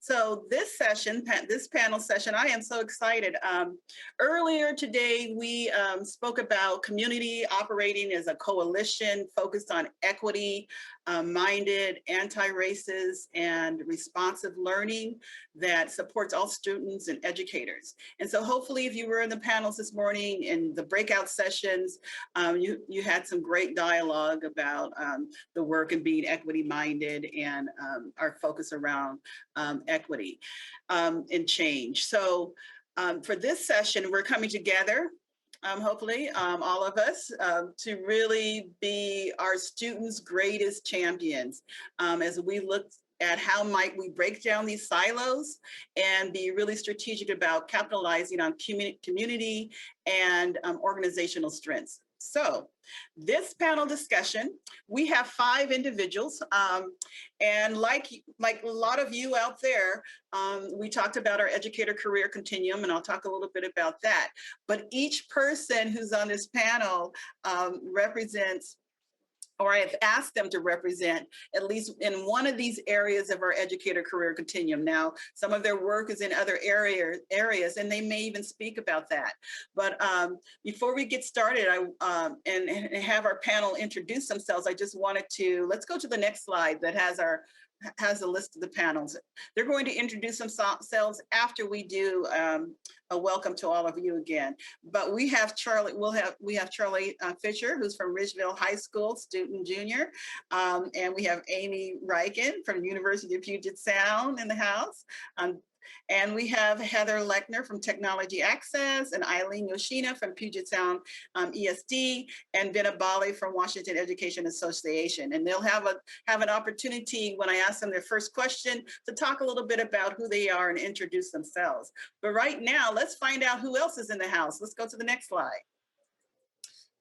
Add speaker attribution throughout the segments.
Speaker 1: So this panel session, I am so excited. Earlier today, we spoke about community operating as a coalition focused on equity, minded, anti-racist, and responsive learning that supports all students and educators. And so hopefully if you were in the panels this morning in the breakout sessions, you had some great dialogue about the work and being equity minded and our focus around equity and change. So for this session, we're coming together, hopefully, all of us, to really be our students' greatest champions as we look at how might we break down these silos and be really strategic about capitalizing on community and organizational strengths. So this panel discussion, we have 5 individuals, and like a lot of you out there, we talked about our educator career continuum, and I'll talk a little bit about that. But each person who's on this panel represents, or I have asked them to represent at least in one of these areas of our educator career continuum. Now, some of their work is in other areas, and they may even speak about that. But before we get started, and have our panel introduce themselves, I just wanted to, let's go to the next slide that has a list of the panels. They're going to introduce themselves after we do a welcome to all of you again. But we have Charlie, we have Charlie Fisher, who's from Ridgeville High School, student junior. And we have Amy Riken from University of Puget Sound in the house. And we have Heather Lechner from Technology Access, and Eileen Yoshina from Puget Sound ESD, and Vina Bali from Washington Education Association. And they'll have an opportunity when I ask them their first question to talk a little bit about who they are and introduce themselves. But right now, let's find out who else is in the house. Let's go to the next slide.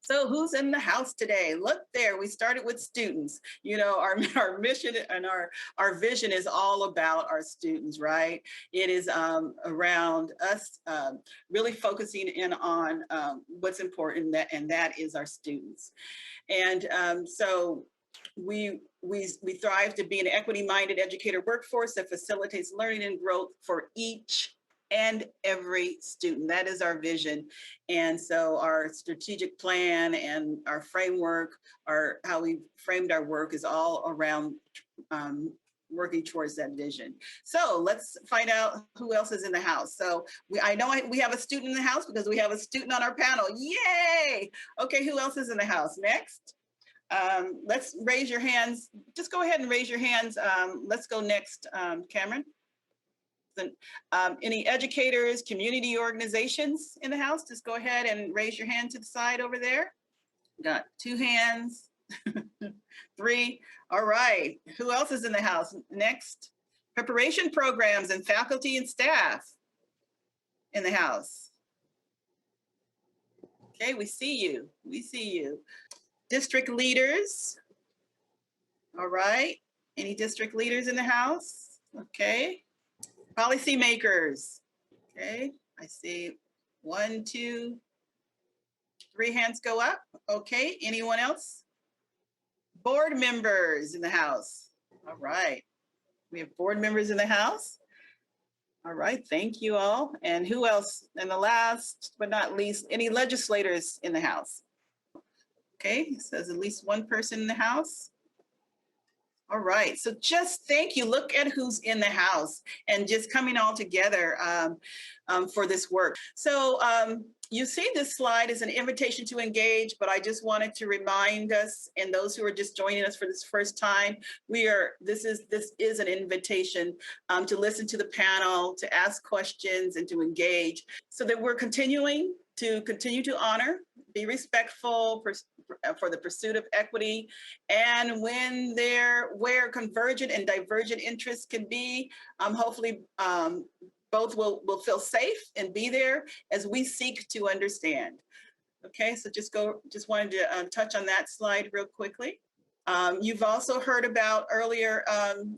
Speaker 1: So who's in the house today? Look there, we started with students. You know, our mission and our vision is all about our students, right? It is around us really focusing in on what's important, and that is our students. And so we thrive to be an equity-minded educator workforce that facilitates learning and growth for each and every student. That is our vision. And so our strategic plan and our framework, how we framed our work, is all around working towards that vision. So let's find out who else is in the house. So I know we have a student in the house because we have a student on our panel. Yay! Okay, who else is in the house? Next. Let's raise your hands. Just go ahead and raise your hands. Let's go next, Cameron. Any educators, community organizations in the house? Just go ahead and raise your hand to the side over there. Got 2 hands, 3. All right, who else is in the house? Next, preparation programs and faculty and staff in the house. Okay, we see you, we see you. District leaders. All right, any district leaders in the house? Okay. Policymakers. Okay, I see 1, 2, 3 hands go up. Okay, anyone else? Board members in the house. All right, we have board members in the house. All right, thank you all. And who else? And the last but not least, any legislators in the house? Okay, it says at least 1 person in the house. All right, so just thank you. Look at who's in the house and just coming all together for this work. So you see this slide is an invitation to engage, but I just wanted to remind us and those who are just joining us for this first time, this is an invitation to listen to the panel, to ask questions and to engage, so that we're continue to honor, be respectful for the pursuit of equity, and where convergent and divergent interests can be, hopefully both will feel safe and be there as we seek to understand. Okay, so just wanted to touch on that slide real quickly. You've also heard about earlier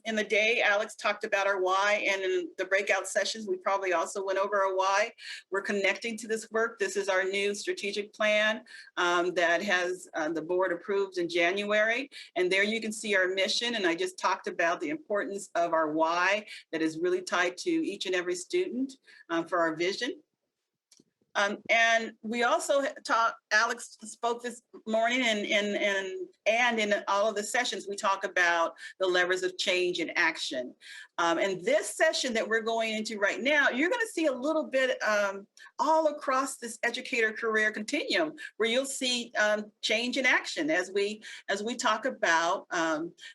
Speaker 1: in the day, Alex talked about our why, and in the breakout sessions, we probably also went over our why. We're connecting to this work. This is our new strategic plan that has the board approved in January. And there you can see our mission. And I just talked about the importance of our why that is really tied to each and every student for our vision. And we also talked, Alex spoke this morning and in all of the sessions, we talk about the levers of change and action. And this session that we're going into right now, you're gonna see a little bit all across this educator career continuum where you'll see change and action as we talk about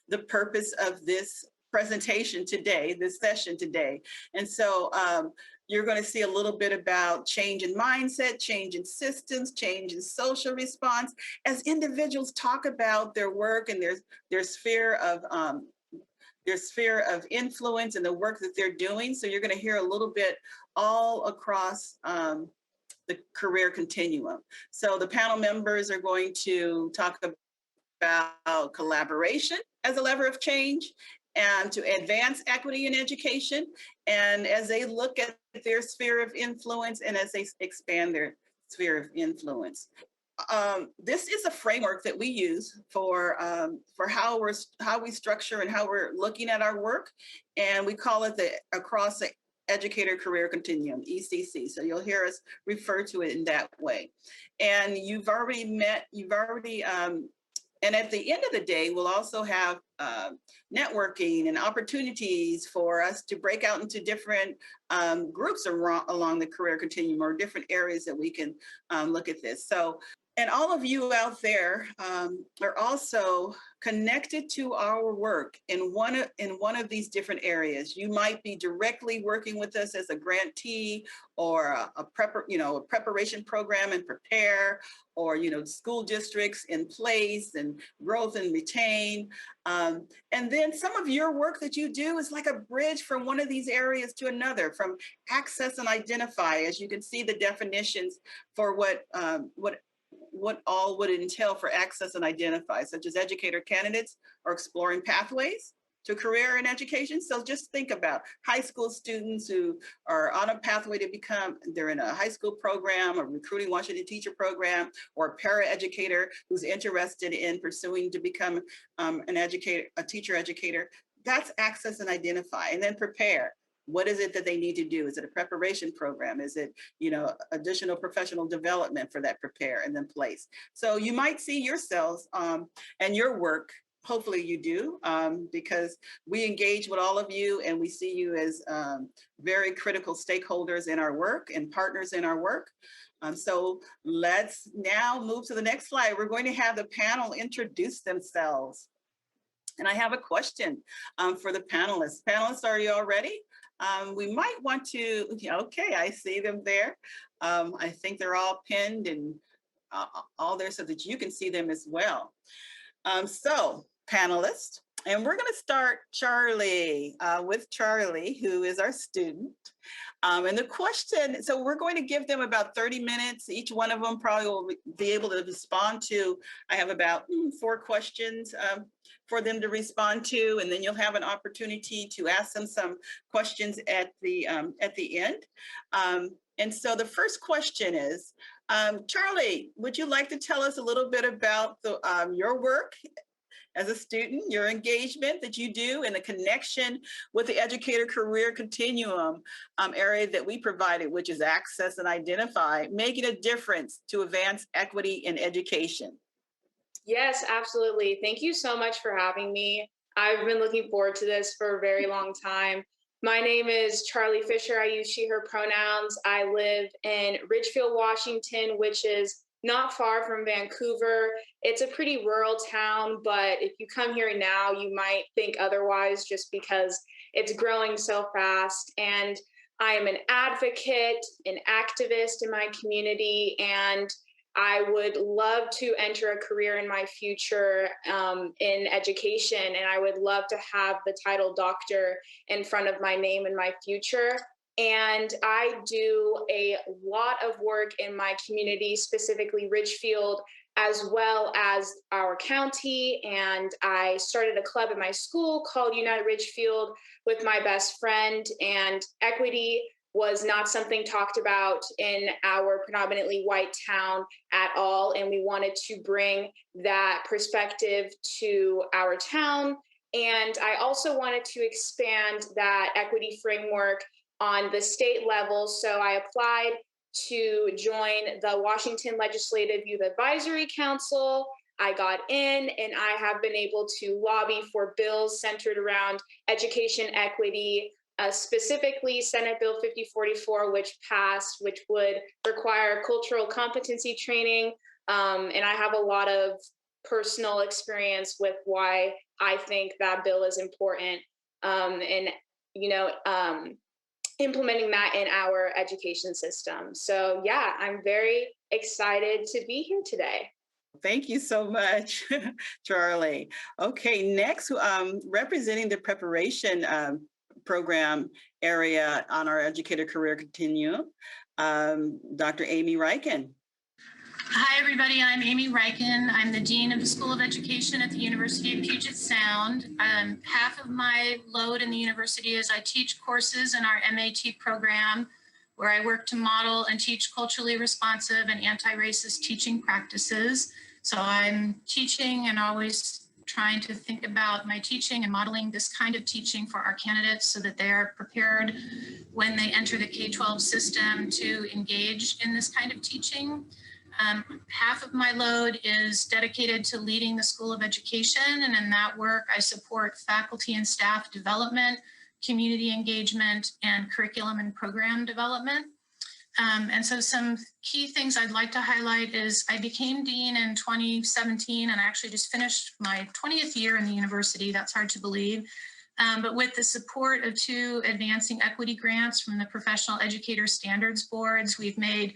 Speaker 1: the purpose of this presentation today, this session today. And so you're going to see a little bit about change in mindset, change in systems, change in social response, as individuals talk about their work and their sphere of influence and the work that they're doing. So you're going to hear a little bit all across the career continuum. So the panel members are going to talk about collaboration as a lever of change and to advance equity in education. And as they look at their sphere of influence and as they expand their sphere of influence. This is a framework that we use for how we structure and how we're looking at our work. And we call it the Across the Educator Career Continuum, ECC. So you'll hear us refer to it in that way. And and at the end of the day, we'll also have networking and opportunities for us to break out into different groups along the career continuum or different areas that we can look at this. So, and all of you out there are also connected to our work in one of these different areas. You might be directly working with us as a grantee or a preparation program and prepare, or school districts in place and growth and retain. And then some of your work that you do is like a bridge from one of these areas to another, from access and identify, as you can see the definitions for what all would entail for access and identify, such as educator candidates or exploring pathways to career in education. So just think about high school students who are on a pathway to they're in a high school program, a recruiting Washington teacher program, or a para-educator who's interested in pursuing to become a teacher educator. That's access and identify, and then prepare. What is it that they need to do? Is it a preparation program? Is it, additional professional development for that prepare and then place? So you might see yourselves and your work, hopefully you do, because we engage with all of you and we see you as very critical stakeholders in our work and partners in our work. So let's now move to the next slide. We're going to have the panel introduce themselves. And I have a question for the panelists. Panelists, are you all ready? We might want to, okay, I see them there. I think they're all pinned and all there so that you can see them as well. So panelists, and we're gonna start with Charlie, who is our student. And the question, so we're going to give them about 30 minutes. Each one of them probably will be able to respond to, I have about 4 questions for them to respond to, and then you'll have an opportunity to ask them some questions at the end. And so the first question is, Charlie, would you like to tell us a little bit about your work as a student, your engagement that you do, and the connection with the educator career continuum area that we provided, which is access and identify, making a difference to advance equity in education?
Speaker 2: Yes, absolutely. Thank you so much for having me. I've been looking forward to this for a very long time. My name is Charlie Fisher. I use she, her pronouns. I live in Ridgefield, Washington, which is not far from Vancouver. It's a pretty rural town, but if you come here now, you might think otherwise just because it's growing so fast. And I am an advocate, an activist in my community, and I would love to enter a career in my future in education, and I would love to have the title doctor in front of my name in my future. And I do a lot of work in my community, specifically Ridgefield, as well as our county. And I started a club at my school called United Ridgefield with my best friend. And equity was not something talked about in our predominantly white town at all. And we wanted to bring that perspective to our town. And I also wanted to expand that equity framework on the state level. So I applied to join the Washington Legislative Youth Advisory Council. I got in, and I have been able to lobby for bills centered around education equity, specifically Senate Bill 5044, which passed, which would require cultural competency training. And I have a lot of personal experience with why I think that bill is important. And, you know, implementing that in our education system. So yeah, I'm very excited to be here today.
Speaker 1: Thank you so much, Charlie. Okay, next, representing the preparation program area on our Educator Career Continuum, Dr. Amy Ryken.
Speaker 3: Hi, everybody. I'm Amy Ryken. I'm the Dean of the School of Education at the University of Puget Sound. Half of my load in the university is I teach courses in our MAT program, where I work to model and teach culturally responsive and anti-racist teaching practices. So I'm teaching and always trying to think about my teaching and modeling this kind of teaching for our candidates so that they are prepared when they enter the K-12 system to engage in this kind of teaching. Half of my load is dedicated to leading the School of Education, and in that work, I support faculty and staff development, community engagement, and curriculum and program development. And so some key things I'd like to highlight is I became dean in 2017, and I actually just finished my 20th year in the university. That's hard to believe. But with the support of 2 advancing equity grants from the Professional Educator Standards Boards, we've made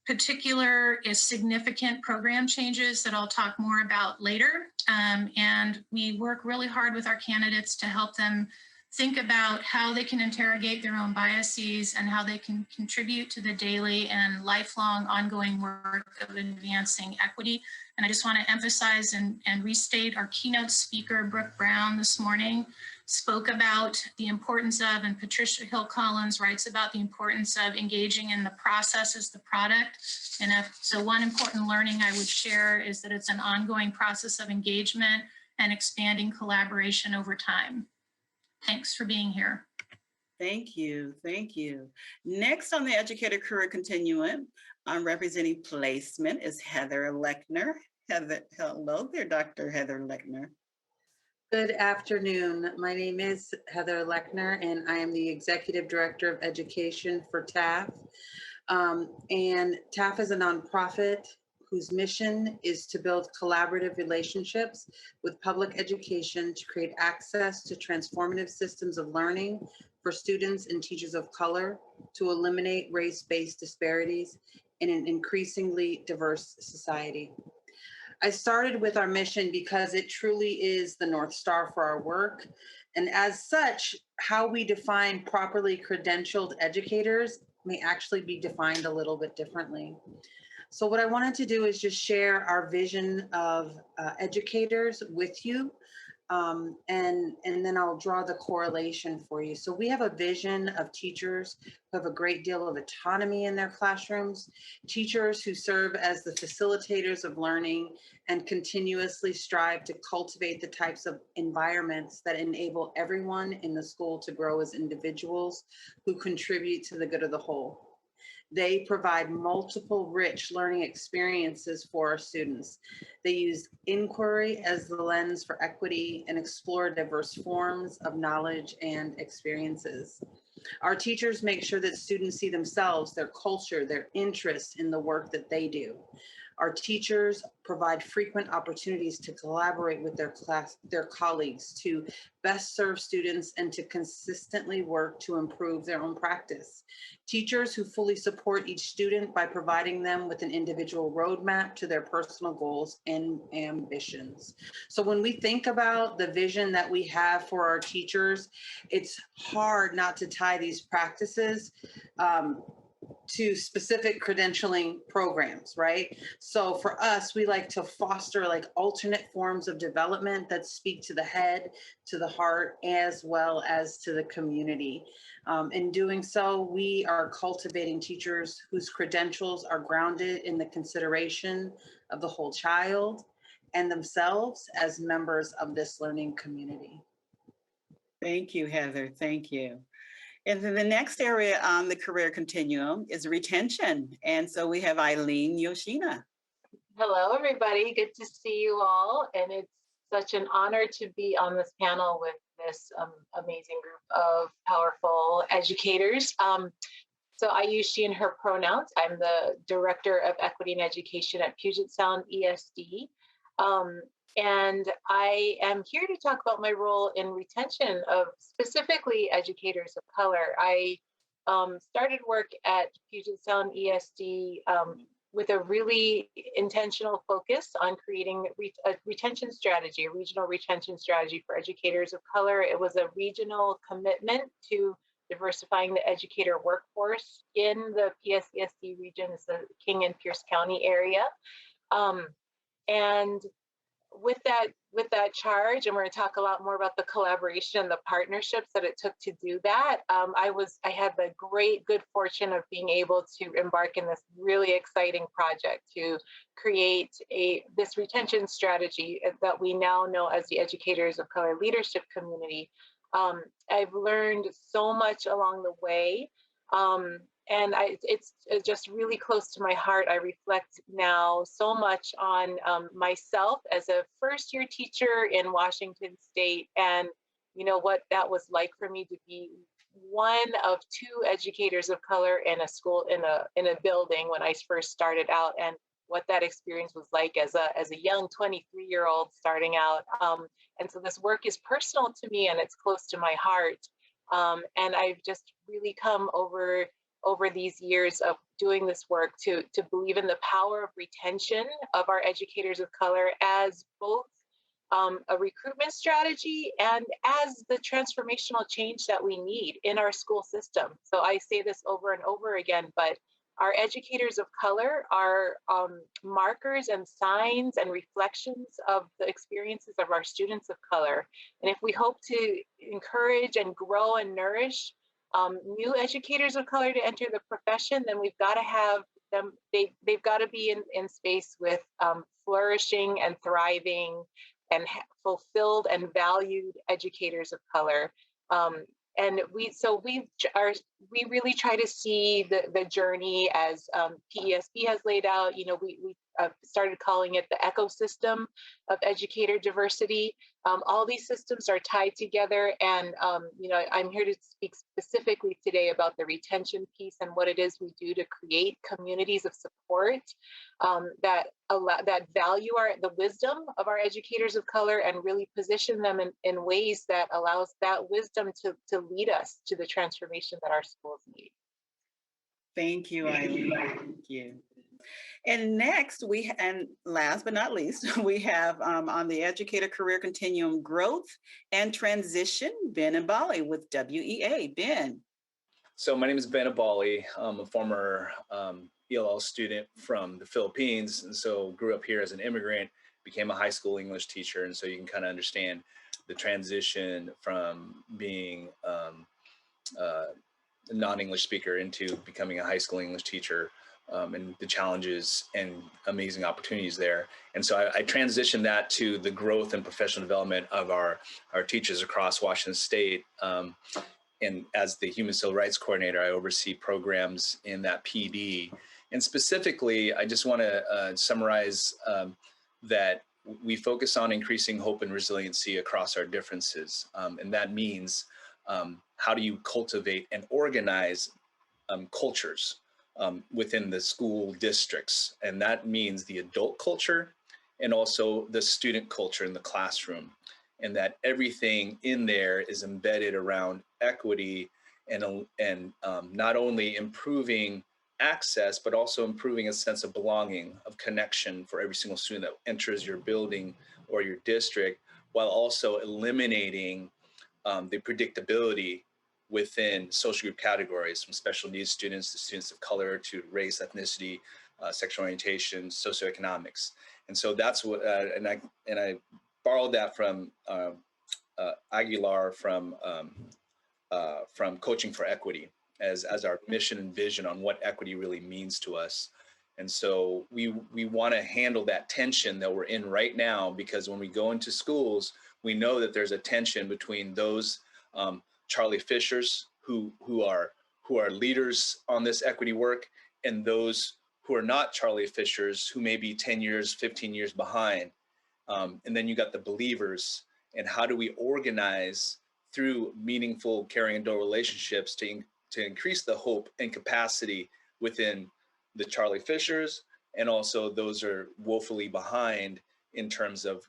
Speaker 3: particular significant program changes that I'll talk more about later. And we work really hard with our candidates to help them think about how they can interrogate their own biases and how they can contribute to the daily and lifelong ongoing work of advancing equity. And I just want to emphasize and restate our keynote speaker, Brooke Brown, this morning spoke about the importance of, and Patricia Hill Collins writes about the importance of engaging in the process as the product. And so one important learning I would share is that it's an ongoing process of engagement and expanding collaboration over time. Thanks for being here.
Speaker 1: Thank you. Thank you. Next on the Educator Career Continuum, representing placement is Heather Lechner. Heather, hello there, Dr. Heather Lechner.
Speaker 4: Good afternoon. My name is Heather Lechner, and I am the Executive Director of Education for TAF. And TAF is a nonprofit whose mission is to build collaborative relationships with public education to create access to transformative systems of learning for students and teachers of color, to eliminate race-based disparities in an increasingly diverse society. I started with our mission because it truly is the North Star for our work. And as such, how we define properly credentialed educators may actually be defined a little bit differently. So what I wanted to do is just share our vision of educators with you. And then I'll draw the correlation for you. So we have a vision of teachers who have a great deal of autonomy in their classrooms, teachers who serve as the facilitators of learning and continuously strive to cultivate the types of environments that enable everyone in the school to grow as individuals who contribute to the good of the whole. They provide multiple rich learning experiences for our students. They use inquiry as the lens for equity and explore diverse forms of knowledge and experiences. Our teachers make sure that students see themselves, their culture, their interests in the work that they do. Our teachers provide frequent opportunities to collaborate with their colleagues to best serve students and to consistently work to improve their own practice. Teachers who fully support each student by providing them with an individual roadmap to their personal goals and ambitions. So when we think about the vision that we have for our teachers, it's hard not to tie these practices to specific credentialing programs, right? So for us, we like to foster like alternate forms of development that speak to the head, to the heart, as well as to the community. In doing so, we are cultivating teachers whose credentials are grounded in the consideration of the whole child and themselves as members of this learning community.
Speaker 1: Thank you, Heather. Thank you. And then the next area on the career continuum is retention. And so we have Eileen Yoshina.
Speaker 5: Hello, everybody. Good to see you all. And it's such an honor to be on this panel with this amazing group of powerful educators. So I use she and her pronouns. I'm the Director of Equity and Education at Puget Sound ESD. And I am here to talk about my role in retention of specifically educators of color. I started work at Puget Sound ESD with a really intentional focus on creating a retention strategy, a regional retention strategy for educators of color. It was a regional commitment to diversifying the educator workforce in the PSESD region, it's the King and Pierce County area. And with that charge, and we're going to talk a lot more about the collaboration and the partnerships that it took to do that. I had the good fortune of being able to embark in this really exciting project to create this retention strategy that we now know as the Educators of Color Leadership Community. I've learned so much along the way. And it's just really close to my heart. I reflect now so much on myself as a first-year teacher in Washington State, and what that was like for me to be one of two educators of color in a school in a building when I first started out, and what that experience was like as a young 23-year-old starting out. And so this work is personal to me, and it's close to my heart. And I've just really come over these years of doing this work to believe in the power of retention of our educators of color as both a recruitment strategy and as the transformational change that we need in our school system. So I say this over and over again, but our educators of color are markers and signs and reflections of the experiences of our students of color. And if we hope to encourage and grow and nourish new educators of color to enter the profession, then we've got to have them, they've got to be in space with flourishing and thriving and fulfilled and valued educators of color. And we really try to see the journey as PESB has laid out. We started calling it the ecosystem of educator diversity. All these systems are tied together, and I'm here to speak specifically today about the retention piece and what it is we do to create communities of support that value the wisdom of our educators of color and really position them in ways that allows that wisdom to lead us to the transformation that our schools need.
Speaker 1: Thank you, Eileen. Thank you. And next, and last but not least, we have on the Educator Career Continuum Growth and Transition, Ben Abali with WEA. Ben.
Speaker 6: So my name is Ben Abali. I'm a former ELL student from the Philippines, and so grew up here as an immigrant, became a high school English teacher, and so you can kind of understand the transition from being a non-English speaker into becoming a high school English teacher. And the challenges and amazing opportunities there. And so I transitioned that to the growth and professional development of our teachers across Washington State. And as the Human Civil Rights Coordinator, I oversee programs in that PD. And specifically, I just want to summarize that we focus on increasing hope and resiliency across our differences. And that means how do you cultivate and organize cultures within the school districts. And that means the adult culture and also the student culture in the classroom. And that everything in there is embedded around equity and not only improving access, but also improving a sense of belonging, of connection for every single student that enters your building or your district, while also eliminating the predictability within social group categories, from special needs students to students of color to race, ethnicity, sexual orientation, socioeconomics. And so that's what, and I borrowed that from Aguilar from Coaching for Equity as our mission and vision on what equity really means to us. And so we want to handle that tension that we're in right now, because when we go into schools, we know that there's a tension between those Charlie Fishers who are leaders on this equity work, and those who are not Charlie Fishers, who may be 10 years, 15 years behind. And then you got the believers. And how do we organize through meaningful, caring, adult relationships to increase the hope and capacity within the Charlie Fishers, and also those are woefully behind in terms of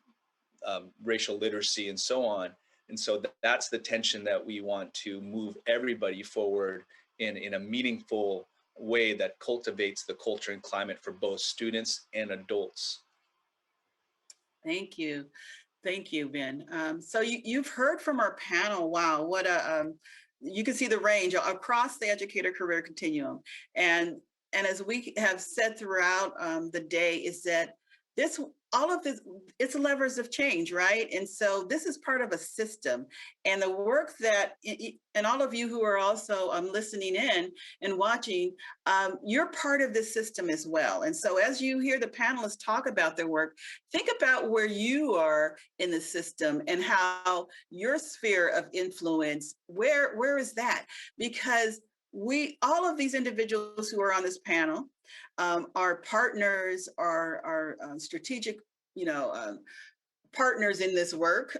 Speaker 6: racial literacy and so on. And so that's the tension that we want to move everybody forward in a meaningful way that cultivates the culture and climate for both students and adults.
Speaker 1: Thank you. Thank you, Ben. So you've heard from our panel. Wow, what a, you can see the range across the educator career continuum. And as we have said throughout the day, is that all of this, it's levers of change, right? And so this is part of a system, and the work that, and all of you who are also listening in and watching, you're part of this system as well. And so as you hear the panelists talk about their work, think about where you are in the system and how your sphere of influence, where is that? Because all of these individuals who are on this panel, are partners, are strategic, partners in this work.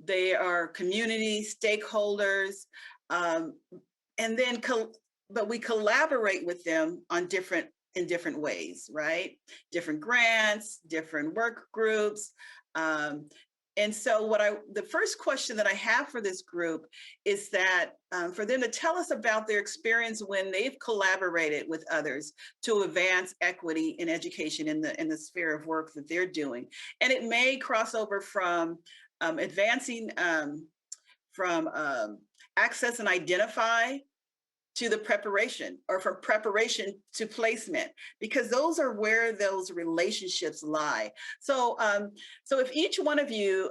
Speaker 1: They are community stakeholders, and then, but we collaborate with them on in different ways, right? Different grants, different work groups. And so the first question that I have for this group is that for them to tell us about their experience when they've collaborated with others to advance equity in education in the sphere of work that they're doing. And it may cross over from advancing from access and identify to the preparation, or from preparation to placement, because those are where those relationships lie. So, so if each one of you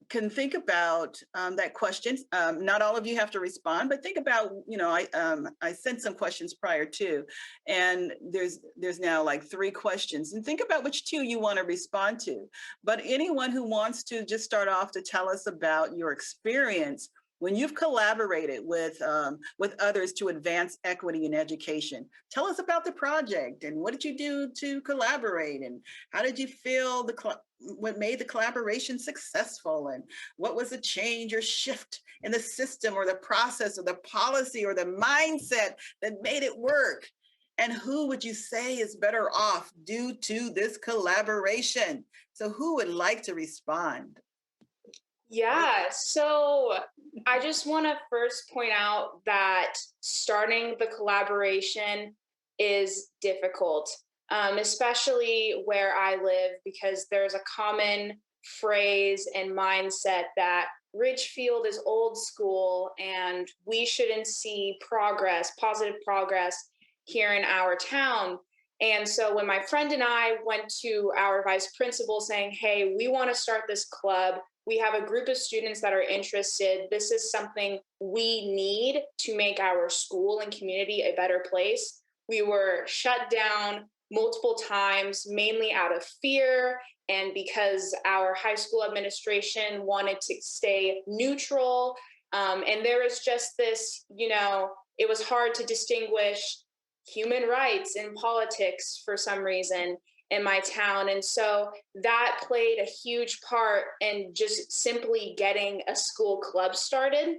Speaker 1: can think about that question, not all of you have to respond, but think about, I sent some questions prior to, and there's now like 3 questions, and think about which 2 you want to respond to. But anyone who wants to just start off to tell us about your experience when you've collaborated with others to advance equity in education. Tell us about the project, and what did you do to collaborate, and how did you feel what made the collaboration successful, and what was the change or shift in the system or the process or the policy or the mindset that made it work? And who would you say is better off due to this collaboration? So who would like to respond?
Speaker 2: Yeah, so I just want to first point out that starting the collaboration is difficult, especially where I live, because there's a common phrase and mindset that Ridgefield is old school and we shouldn't see positive progress here in our town. And so when my friend and I went to our vice principal saying, hey, we want to start this club, we have a group of students that are interested, this is something we need to make our school and community a better place, we were shut down multiple times, mainly out of fear, and because our high school administration wanted to stay neutral. And there was just this, it was hard to distinguish human rights and politics for some reason in my town. And so that played a huge part in just simply getting a school club started.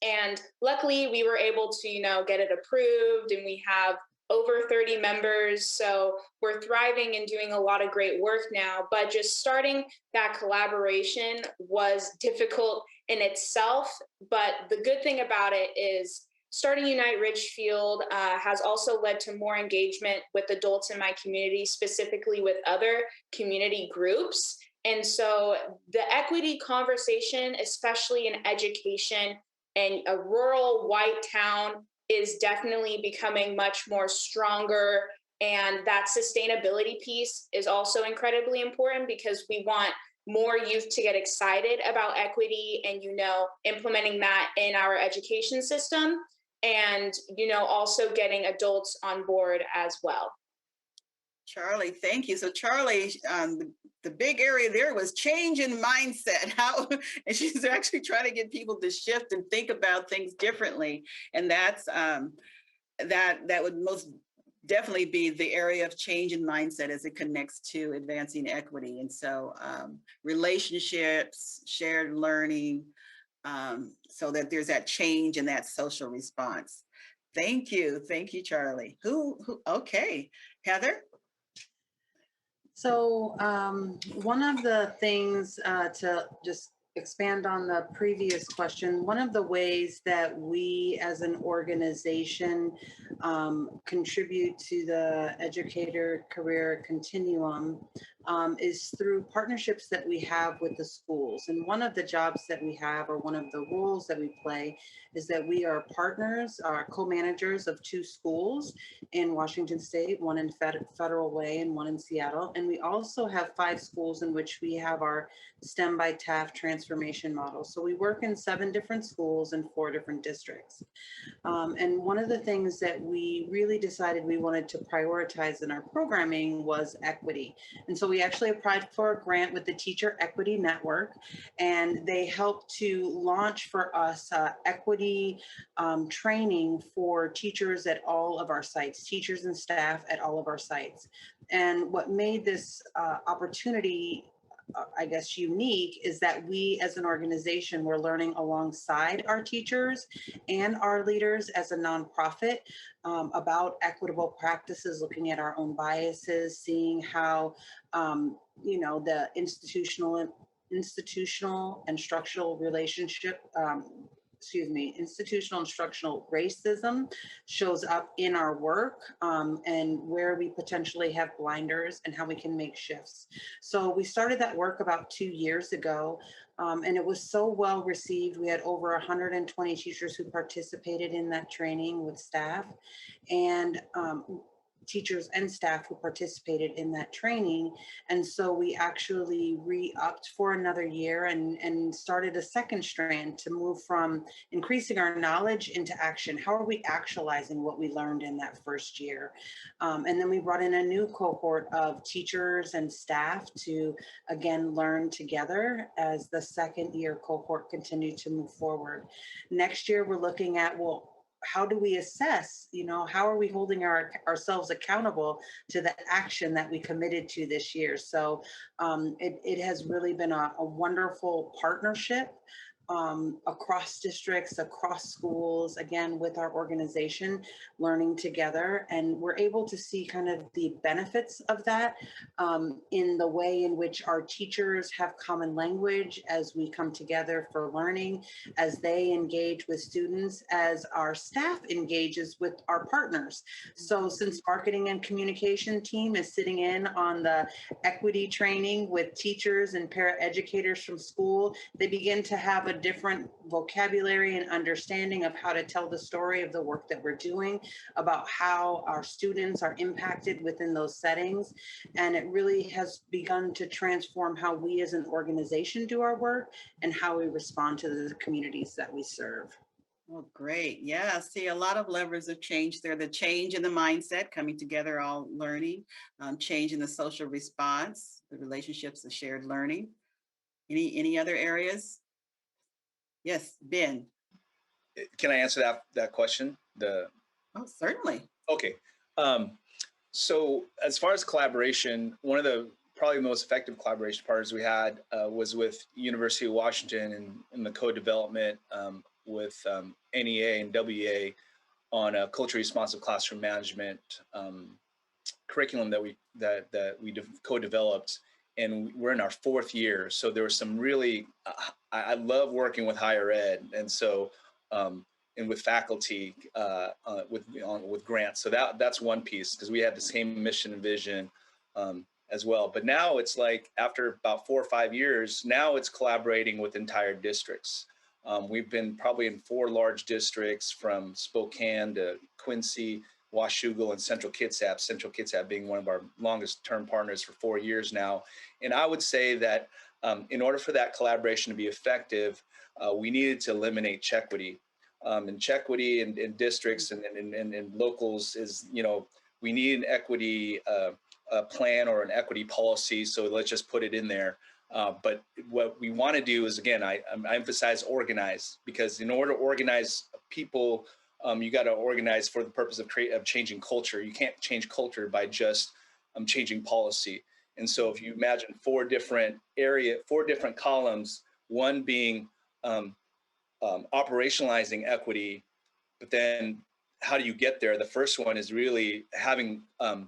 Speaker 2: And luckily we were able to, get it approved, and we have over 30 members. So we're thriving and doing a lot of great work now, but just starting that collaboration was difficult in itself. But the good thing about it is starting Unite Ridgefield has also led to more engagement with adults in my community, specifically with other community groups. And so the equity conversation, especially in education, and a rural white town is definitely becoming much more stronger. And that sustainability piece is also incredibly important because we want more youth to get excited about equity and, implementing that in our education system, and, also getting adults on board as well.
Speaker 1: Charlie, thank you. So Charlie, the big area there was change in mindset. How, and she's actually trying to get people to shift and think about things differently. And that's that would most definitely be the area of change in mindset as it connects to advancing equity. And so relationships, shared learning, so that there's that change and that social response. Thank you, Charlie. Okay, Heather.
Speaker 4: So one of the things to just expand on the previous question, one of the ways that we as an organization contribute to the educator career continuum is through partnerships that we have with the schools. And one of the jobs that we have, or one of the roles that we play, is that we are partners, co-managers of 2 schools in Washington State, one in Federal Way and one in Seattle. And we also have 5 schools in which we have our STEM by Taft transformation model. So we work in 7 different schools in 4 different districts. And one of the things that we really decided we wanted to prioritize in our programming was equity. And so we actually applied for a grant with the Teacher Equity Network, and they helped to launch for us equity training for teachers at all of our sites, teachers and staff at all of our sites. And what made this opportunity I guess, unique is that we as an organization, we're learning alongside our teachers and our leaders as a nonprofit about equitable practices, looking at our own biases, seeing how, the institutional and structural relationship, institutional and structural racism shows up in our work and where we potentially have blinders and how we can make shifts. So we started that work about 2 years ago, and it was so well received. We had over 120 teachers who participated in that training with staff, and teachers and staff who participated in that training. And so we actually re-upped for another year and started a second strand to move from increasing our knowledge into action. How are we actualizing what we learned in that first year? And then we brought in a new cohort of teachers and staff to, again, learn together as the second year cohort continued to move forward. Next year, we're looking at, well, how do we assess, how are we holding ourselves accountable to the action that we committed to this year? So it has really been a wonderful partnership across districts, across schools, again, with our organization, learning together. And we're able to see kind of the benefits of that in the way in which our teachers have common language as we come together for learning, as they engage with students, as our staff engages with our partners. So since marketing and communication team is sitting in on the equity training with teachers and paraeducators from school, they begin to have a different vocabulary and understanding of how to tell the story of the work that we're doing, about how our students are impacted within those settings. And it really has begun to transform how we as an organization do our work and how we respond to the communities that we serve.
Speaker 1: Well, great. Yeah, see a lot of levers of change there. The change in the mindset, coming together, all learning, change in the social response, the relationships, the shared learning. Any other areas? Yes, Ben.
Speaker 6: Can I answer that question?
Speaker 1: Oh, certainly.
Speaker 6: Okay. So as far as collaboration, one of the probably most effective collaboration partners we had was with University of Washington and the co-development with NEA and WEA on a culturally responsive classroom management curriculum that we co-developed. And we're in our 4th year. So there was some really, I love working with higher ed. And so, and with faculty, with grants. So that's one piece, because we had the same mission and vision as well. But now it's like, after about 4 or 5 years, now it's collaborating with entire districts. We've been probably in 4 large districts from Spokane to Quincy, Washougal, and Central Kitsap. Central Kitsap being one of our longest term partners for 4 years now. And I would say that in order for that collaboration to be effective, we needed to eliminate chequity. And chequity in districts and locals is, we need an equity plan or an equity policy. So let's just put it in there. But what we want to do is, again, I emphasize organize, because in order to organize people, you got to organize for the purpose of changing culture. You can't change culture by just changing policy. And so if you imagine 4 different columns, one being operationalizing equity, but then how do you get there? The first one is really having a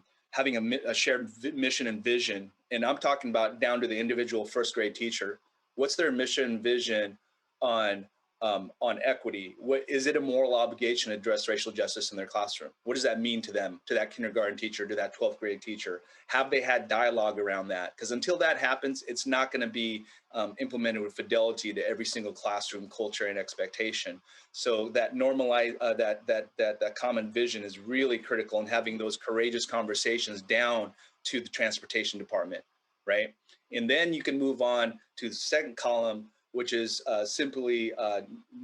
Speaker 6: shared mission and vision. And I'm talking about down to the individual first grade teacher. What's their mission and vision on equity? What is it a moral obligation to address racial justice in their classroom? What does that mean to them, to that kindergarten teacher, to that 12th grade teacher? Have they had dialogue around that? Because until that happens, it's not going to be implemented with fidelity to every single classroom culture and expectation. So that that common vision is really critical in having those courageous conversations down to the transportation department, right? And then you can move on to the second column, which is simply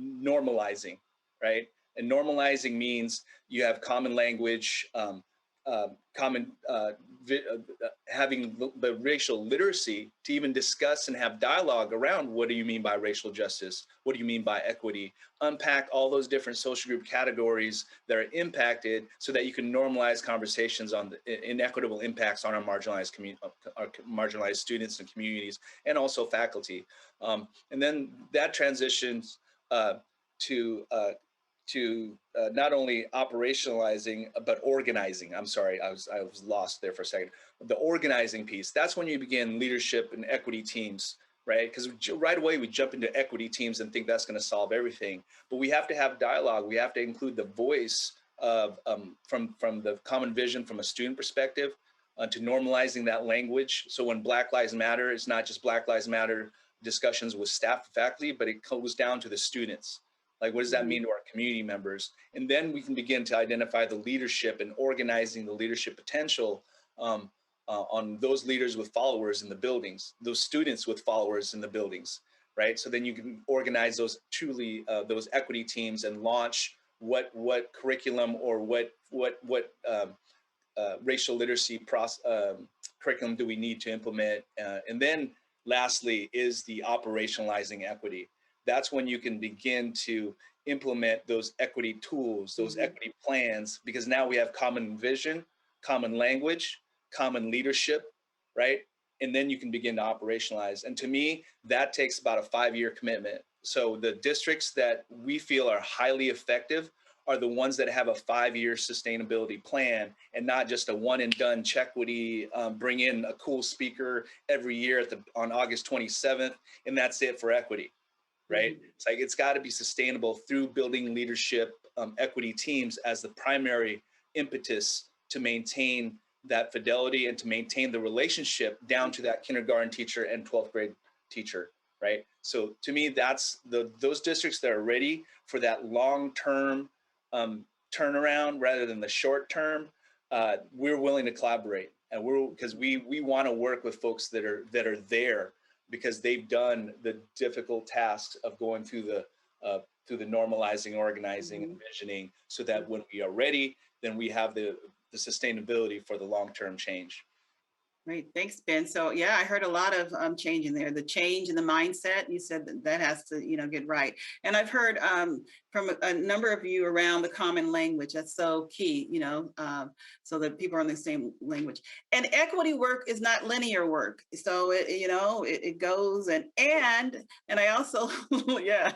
Speaker 6: normalizing, right? And normalizing means you have common language, having the racial literacy to even discuss and have dialogue around what do you mean by racial justice? What do you mean by equity? Unpack all those different social group categories that are impacted so that you can normalize conversations on the inequitable impacts on our marginalized students and communities, and also faculty. And then that transitions to not only operationalizing, but organizing. I'm sorry, I was lost there for a second. The organizing piece, that's when you begin leadership and equity teams, right? Because right away we jump into equity teams and think that's going to solve everything. But we have to have dialogue. We have to include the voice of from the common vision from a student perspective to normalizing that language. So when Black Lives Matter, it's not just Black Lives Matter discussions with staff and faculty, but it goes down to the students. Like, what does that mean to our community members? And then we can begin to identify the leadership and organizing the leadership potential on those leaders with followers in the buildings, those students with followers in the buildings, right? So then you can organize those truly those equity teams and launch what curriculum or what racial literacy curriculum do we need to implement? And then lastly is the operationalizing equity. That's when you can begin to implement those equity tools, those equity plans, because now we have common vision, common language, common leadership, right? And then you can begin to operationalize. And to me, that takes about a 5-year commitment. So the districts that we feel are highly effective are the ones that have a 5-year sustainability plan and not just a one and done chequity, bring in a cool speaker every year on August 27th, and that's it for equity. Right? It's like, it's got to be sustainable through building leadership equity teams as the primary impetus to maintain that fidelity and to maintain the relationship down to that kindergarten teacher and 12th grade teacher, right? So to me, that's those districts that are ready for that long-term turnaround rather than the short term. We're willing to collaborate, and because we want to work with folks that are there, because they've done the difficult task of going through the normalizing, organizing, and visioning, so that when we are ready, then we have the sustainability for the long-term change.
Speaker 1: Great, thanks, Ben. So yeah, I heard a lot of change in there. The change in the mindset, you said that has to, get right. And I've heard from a number of you around the common language. That's so key, so that people are on the same language. And equity work is not linear work. So it goes and I also, yeah,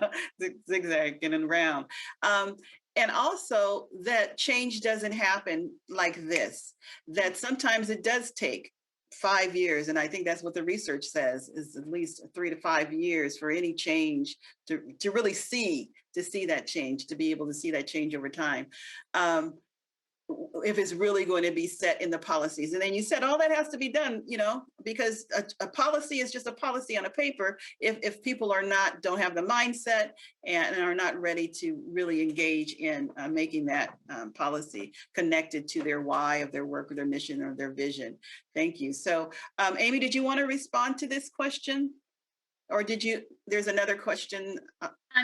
Speaker 1: zigzagging and around. And also that change doesn't happen like this, that sometimes it does take 5 years. And I think that's what the research says, is at least 3 to 5 years for any change to really see that change, to be able to see that change over time. if it's really going to be set in the policies. And then you said all that has to be done, because a policy is just a policy on a paper if people don't have the mindset and are not ready to really engage in making that policy connected to their why of their work or their mission or their vision. Thank you. So Amy, did you want to respond to this question? Or there's another question.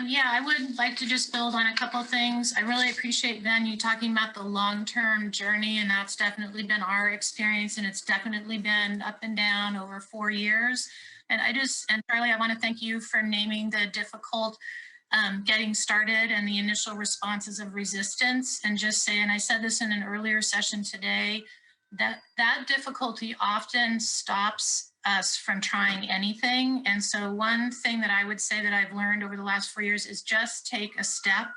Speaker 3: Yeah, I would like to just build on a couple of things. I really appreciate, Ben, you talking about the long-term journey, and that's definitely been our experience, and it's definitely been up and down over 4 years. And Charlie, I want to thank you for naming the difficult getting started and the initial responses of resistance, and just say, and I said this in an earlier session today, that difficulty often stops us from trying anything. And so one thing that I would say that I've learned over the last 4 years is just take a step.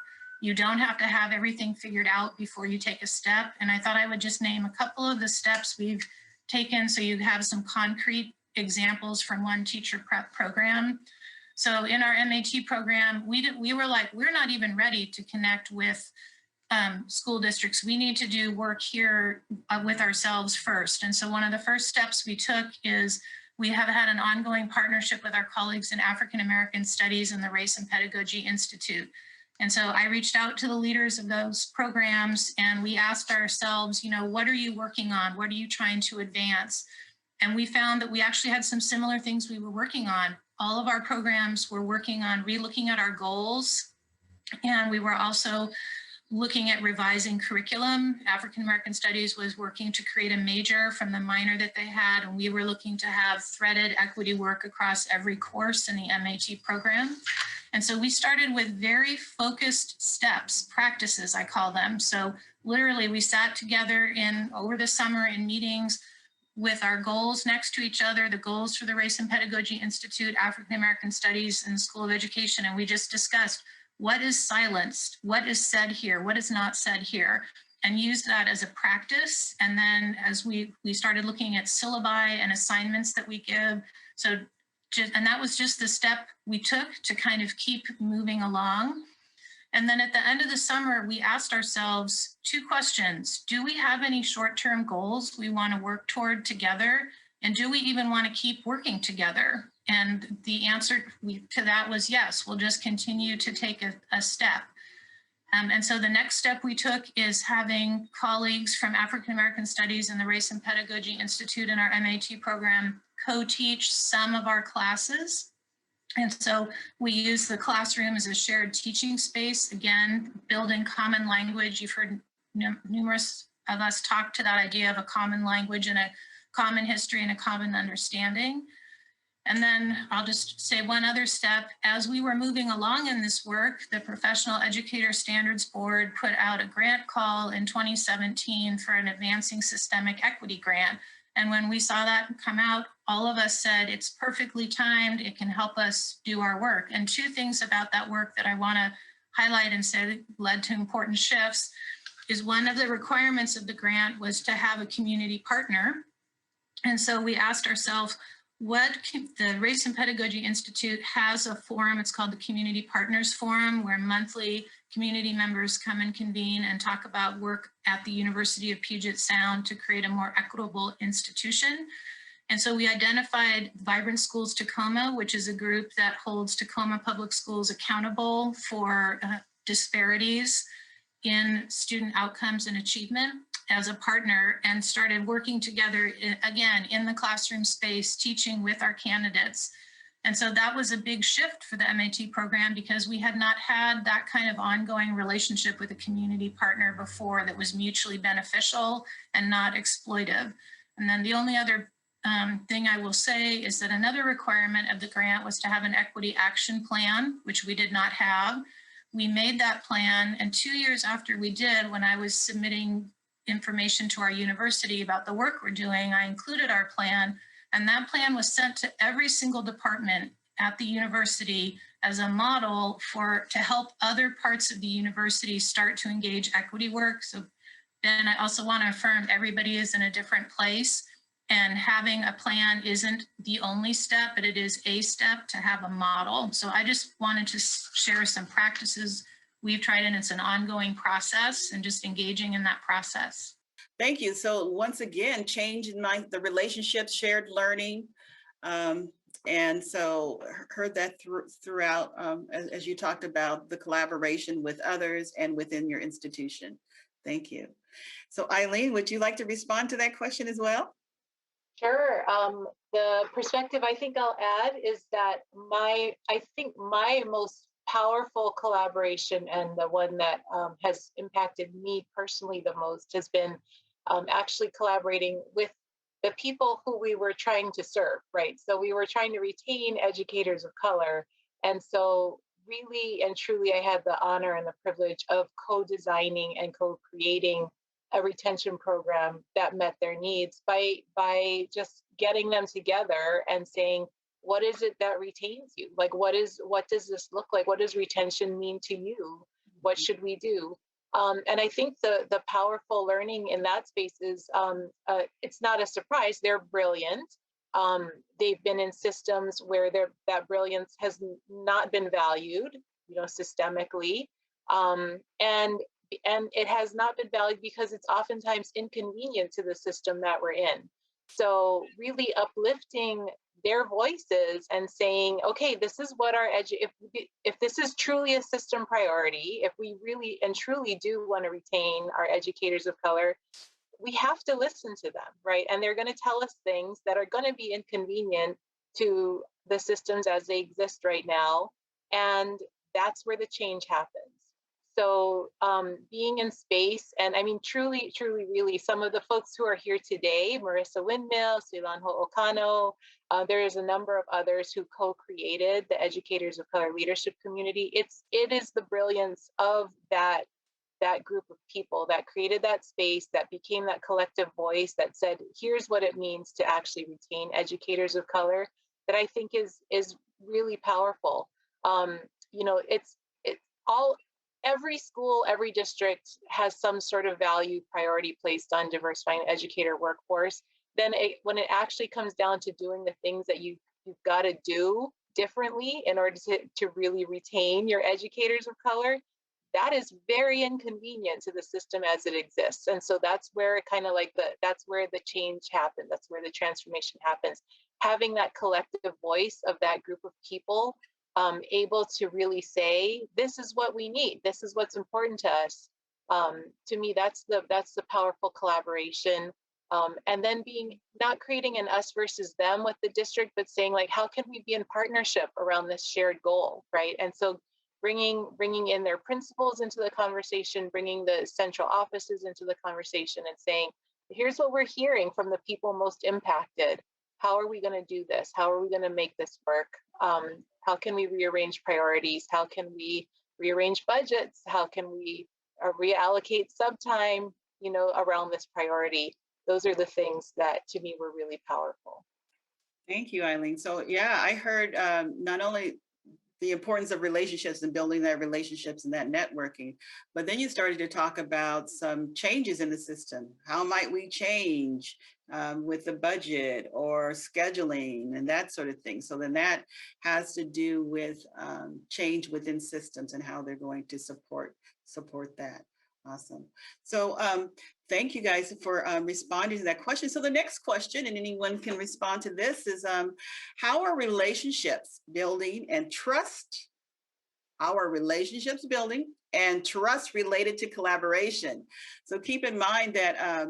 Speaker 3: You don't have to have everything figured out before you take a step. And I thought I would just name a couple of the steps we've taken so you have some concrete examples from one teacher prep program. So in our MAT program, we were like, we're not even ready to connect with school districts. We need to do work here with ourselves first. And so one of the first steps we took is we have had an ongoing partnership with our colleagues in African American Studies and the Race and Pedagogy Institute. And so I reached out to the leaders of those programs and we asked ourselves, what are you working on? What are you trying to advance? And we found that we actually had some similar things we were working on. All of our programs were working on relooking at our goals. And we were also looking at revising curriculum. African American Studies was working to create a major from the minor that they had, and we were looking to have threaded equity work across every course in the MAT program. And so we started with very focused steps, practices, I call them. So literally we sat together over the summer in meetings with our goals next to each other, the goals for the Race and Pedagogy Institute, African American Studies, and School of Education, and we just discussed what is silenced, what is said here, what is not said here, and use that as a practice. And then as we started looking at syllabi and assignments that we give. And that was just the step we took to kind of keep moving along. And then at the end of the summer, we asked ourselves 2 questions. Do we have any short-term goals we want to work toward together? And do we even want to keep working together? And the answer to that was yes, we'll just continue to take a step. And so the next step we took is having colleagues from African American Studies and the Race and Pedagogy Institute in our MAT program co-teach some of our classes. And so we use the classroom as a shared teaching space, again, building common language. You've heard numerous of us talk to that idea of a common language and a common history and a common understanding. And then I'll just say one other step. As we were moving along in this work, the Professional Educator Standards Board put out a grant call in 2017 for an Advancing Systemic Equity grant. And when we saw that come out, all of us said, it's perfectly timed, it can help us do our work. And 2 things about that work that I wanna highlight and say led to important shifts is one of the requirements of the grant was to have a community partner. And so we asked ourselves, the Race and Pedagogy Institute has a forum, it's called the Community Partners Forum, where monthly community members come and convene and talk about work at the University of Puget Sound to create a more equitable institution. And so we identified Vibrant Schools Tacoma, which is a group that holds Tacoma Public Schools accountable for disparities in student outcomes and achievement as a partner, and started working together again in the classroom space, teaching with our candidates. And so that was a big shift for the MAT program because we had not had that kind of ongoing relationship with a community partner before that was mutually beneficial and not exploitive. And then the only other thing I will say is that another requirement of the grant was to have an equity action plan, which we did not have. We made that plan, and 2 years after we did, when I was submitting information to our university about the work we're doing, I included our plan, and that plan was sent to every single department at the university as a model to help other parts of the university start to engage equity work. So then I also want to affirm everybody is in a different place, and having a plan isn't the only step, but it is a step to have a model. So I just wanted to share some practices we've tried, and it's an ongoing process, and just engaging in that process.
Speaker 1: Thank you. So once again, change in the relationships, shared learning. And so heard that throughout as you talked about the collaboration with others and within your institution. Thank you. So Eileen, would you like to respond to that question as well?
Speaker 5: Sure. The perspective I think I'll add is that I think my most powerful collaboration, and the one that has impacted me personally the most, has been actually collaborating with the people who we were trying to serve, right? So we were trying to retain educators of color. And so really and truly, I had the honor and the privilege of co-designing and co-creating a retention program that met their needs by just getting them together and saying, what is it that retains you? Like, what does this look like? What does retention mean to you? What should we do? And I think the powerful learning in that space is it's not a surprise. They're brilliant. They've been in systems where that brilliance has not been valued, systemically, and it has not been valued because it's oftentimes inconvenient to the system that we're in. So really uplifting their voices and saying, okay, this is what our if this is truly a system priority, if we really and truly do want to retain our educators of color, we have to listen to them, right? And they're going to tell us things that are going to be inconvenient to the systems as they exist right now. And that's where the change happens. So being in space, and I mean, truly, really, some of the folks who are here today, Marissa Windmill, Silanho Okano, there is a number of others who co-created the Educators of Color Leadership Community. It is the brilliance of that group of people that created that space, that became that collective voice that said, here's what it means to actually retain educators of color, that I think is really powerful. It's all, every school, every district has some sort of value priority placed on diversifying the educator workforce. Then when it actually comes down to doing the things that you've got to do differently in order to really retain your educators of color, that is very inconvenient to the system as it exists. And so that's where that's where the change happens. That's where the transformation happens. Having that collective voice of that group of people able to really say, this is what we need. This is what's important to us. To me, that's the powerful collaboration. And then not creating an us versus them with the district, but saying, like, how can we be in partnership around this shared goal, right? And so bringing in their principals into the conversation, bringing the central offices into the conversation, and saying, here's what we're hearing from the people most impacted. How are we going to do this? How are we going to make this work? How can we rearrange priorities? How can we rearrange budgets? How can we reallocate subtime, around this priority? Those are the things that to me were really powerful.
Speaker 1: Thank you, Eileen. So yeah, I heard not only the importance of relationships and building that relationships and that networking, but then you started to talk about some changes in the system. How might we change with the budget or scheduling and that sort of thing? So then that has to do with change within systems and how they're going to support that. Awesome. So thank you guys for responding to that question. So the next question, and anyone can respond to this, is how are relationships building and trust? How are relationships building and trust related to collaboration? So keep in mind that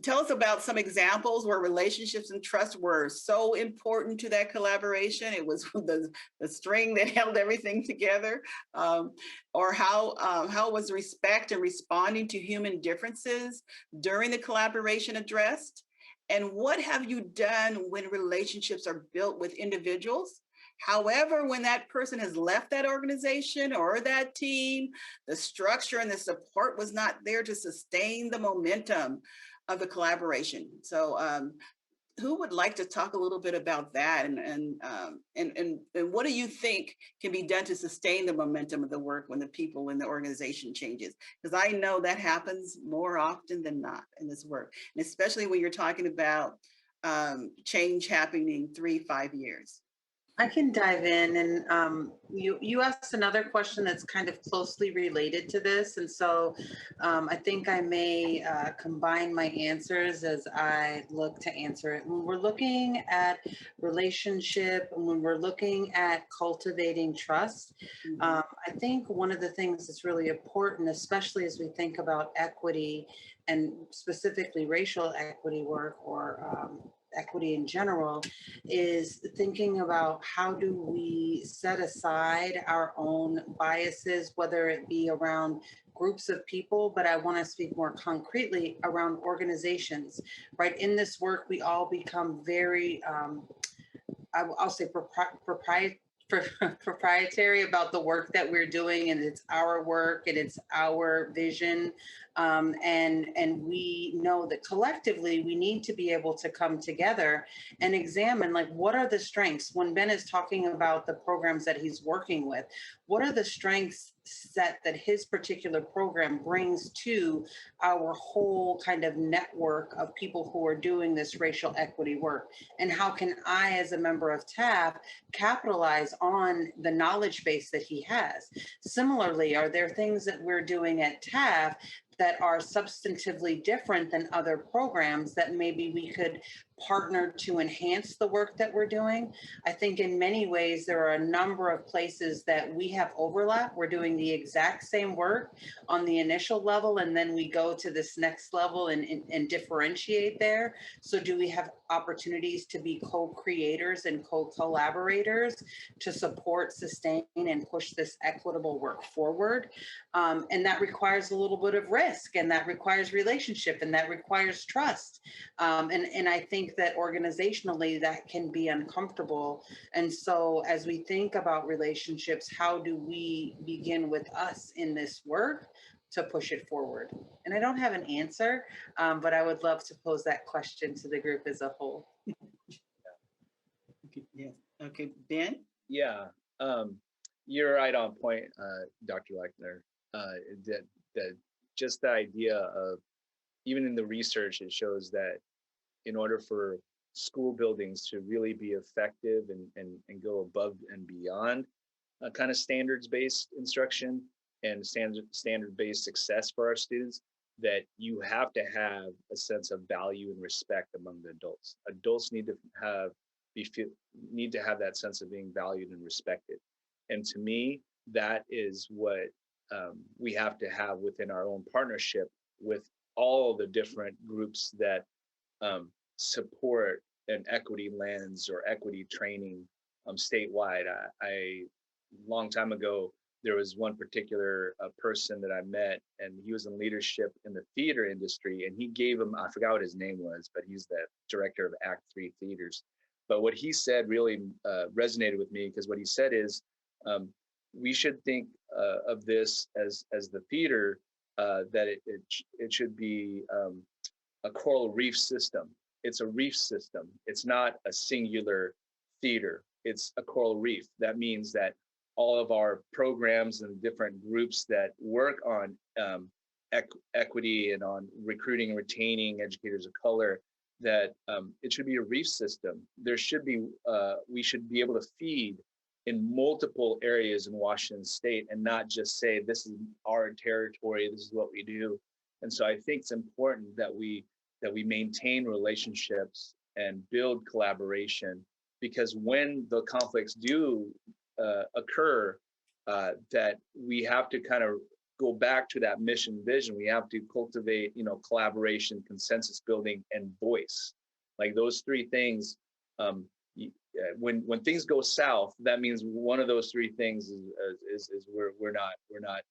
Speaker 1: tell us about some examples where relationships and trust were so important to that collaboration. It was the string that held everything together. Or how was respect and responding to human differences during the collaboration addressed? And what have you done when relationships are built with individuals? However, when that person has left that organization or that team, the structure and the support was not there to sustain the momentum of the collaboration. So who would like to talk a little bit about that, and what do you think can be done to sustain the momentum of the work when the people in the organization changes? Because I know that happens more often than not in this work, and especially when you're talking about change happening 3-5 years.
Speaker 4: I can dive in, and you asked another question that's kind of closely related to this, and so I think I may combine my answers as I look to answer it. When we're looking at relationship, and when we're looking at cultivating trust, I think one of the things that's really important, especially as we think about equity and specifically racial equity work or equity in general, is thinking about how do we set aside our own biases, whether it be around groups of people, but I want to speak more concretely around organizations, right? In this work, we all become very, I'll say proprietary about the work that we're doing, and it's our work and it's our vision, and we know that collectively we need to be able to come together and examine, like, what are the strengths. When Ben is talking about the programs that he's working with, what are the strengths set that his particular program brings to our whole kind of network of people who are doing this racial equity work, and how can I, as a member of TAF, capitalize on the knowledge base that he has. Similarly, are there things that we're doing at TAF that are substantively different than other programs that maybe we could partner to enhance the work that we're doing? I think in many ways there are a number of places that we have overlap. We're doing the exact same work on the initial level, and then we go to this next level and differentiate there. So do we have opportunities to be co-creators and co-collaborators to support, sustain, and push this equitable work forward? And that requires a little bit of risk, and that requires relationship, and that requires trust. And I think that organizationally that can be uncomfortable. And so as we think about relationships, how do we begin with us in this work to push it forward? And I don't have an answer, but I would love to pose that question to the group as a whole.
Speaker 1: Okay, yes. Okay, Ben?
Speaker 6: Yeah, you're right on point, Dr. Lechner. That just the idea of, even in the research, it shows that in order for school buildings to really be effective and go above and beyond a kind of standards-based instruction and standard-based success for our students, that you have to have a sense of value and respect among the adults. Adults need to have that sense of being valued and respected. And to me, that is what we have to have within our own partnership with all the different groups that support an equity lens or equity training statewide. I long time ago, there was one particular person that I met, and he was in leadership in the theater industry, and he gave him, I forgot what his name was, but he's the director of Act 3 Theaters. But what he said really resonated with me, because what he said is, we should think of this as the theater, that it should be a coral reef system. It's a reef system. It's not a singular theater. It's a coral reef. That means that all of our programs and different groups that work on equity and on recruiting and retaining educators of color, that it should be a reef system. There should be, we should be able to feed in multiple areas in Washington State, and not just say, this is our territory, this is what we do. And so I think it's important that we maintain relationships and build collaboration, because when the conflicts do occur, that we have to kind of go back to that mission vision. We have to cultivate, collaboration, consensus building, and voice. Like those three things. When things go south, that means one of those three things is we're not